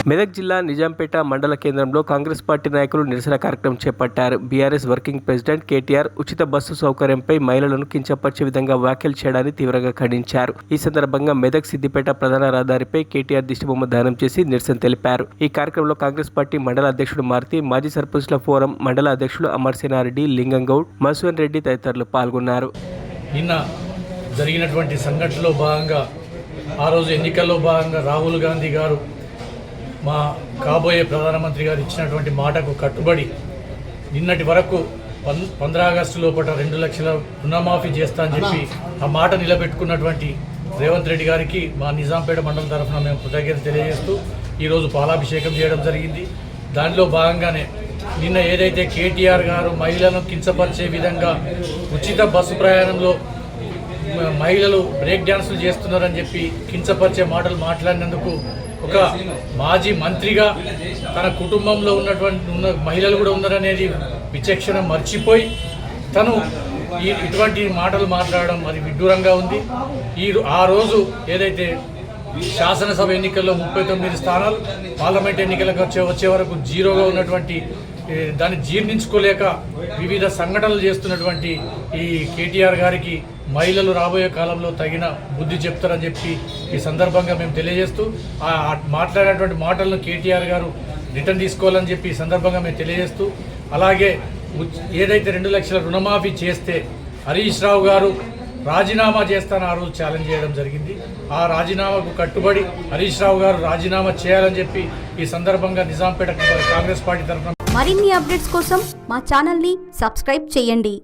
మెదక్ జిల్లా నిజాంపేట మండల కేంద్రంలో కాంగ్రెస్ పార్టీ నాయకులు నిరసన కార్యక్రమం చేపట్టారు. బీఆర్ఎస్ వర్కింగ్ ప్రెసిడెంట్ కేటీఆర్ ఉచిత బస్సు సౌకర్యంపై మహిళలను కించపరిచే విధంగా వ్యాఖ్యలు చేయడాన్ని తీవ్రంగా ఖండించారు. ఈ సందర్భంగా మెదక్ సిద్దిపేట ప్రధాన రహదారిపై కేటీఆర్ దిష్టిబొమ్మ దానం చేసి నిరసన తెలిపారు. ఈ కార్యక్రమంలో కాంగ్రెస్ పార్టీ మండల అధ్యక్షుడు మారుతి, మాజీ సర్పంచ్ల ఫోరం మండల అధ్యక్షులు అమర్సేనారెడ్డి, లింగంగౌడ్, మసూన్ రెడ్డి తదితరులు పాల్గొన్నారు. నిన్న జరిగినటువంటి సంఘటనలో భాగంగా ఆ రోజు ఎన్నికల్లో భాగంగా రాహుల్ గాంధీ గారు మా కాబోయే ప్రధానమంత్రి గారు ఇచ్చినటువంటి మాటకు కట్టుబడి నిన్నటి వరకు 15 ఆగస్టు లోపల 2 లక్షల రుణమాఫీ చేస్తా అని చెప్పి ఆ మాట నిలబెట్టుకున్నటువంటి రేవంత్ రెడ్డి గారికి మా నిజాంపేట మండలం తరఫున మేము కృతజ్ఞత తెలియజేస్తూ ఈరోజు పాలాభిషేకం చేయడం జరిగింది. దానిలో భాగంగానే నిన్న ఏదైతే కేటీఆర్ గారు మహిళలను కించపరిచే విధంగా ఉచిత బస్సు ప్రయాణంలో మహిళలు బ్రేక్ డ్యాన్సులు చేస్తున్నారని చెప్పి కించపరిచే మాటలు మాట్లాడినందుకు ఒక మాజీ మంత్రిగా తన కుటుంబంలో ఉన్న మహిళలు కూడా ఉన్నారనేది విచక్షణ మర్చిపోయి తను ఇటువంటి మాటలు మాట్లాడడం మరి విడ్డూరంగా ఉంది. ఆ రోజు ఏదైతే శాసనసభ ఎన్నికల్లో 39 స్థానాలు, పార్లమెంట్ ఎన్నికలకు వచ్చే వరకు 0గా ఉన్నటువంటి దాన్ని జీర్ణించుకోలేక వివిధ సంఘటనలు చేస్తున్నటువంటి ఈ కేటీఆర్ గారికి మహిళలు రాబోయే కాలంలో తగిన బుద్ధి చెప్తారని చెప్పి ఈ సందర్భంగా మేము తెలియజేస్తూ మాట్లాడినటువంటి మాటలను కేటీఆర్ గారు రిటర్న్ తీసుకోవాలని చెప్పి ఈ సందర్భంగా మేము తెలియజేస్తూ, అలాగే ఏదైతే 2 లక్షల రుణమాఫీ చేస్తే హరీష్ రావు గారు రాజీనామా చేస్తాను ఆ రోజు ఛాలెంజ్ చేయడం జరిగింది. ఆ రాజీనామాకు కట్టుబడి హరీష్ రావు గారు రాజీనామా చేయాలని చెప్పి ఈ సందర్భంగా నిజాంపేట కాంగ్రెస్ పార్టీ తరఫున మరిన్ని అప్డేట్స్ కోసం మా ఛానల్ని సబ్స్క్రైబ్ చేయండి.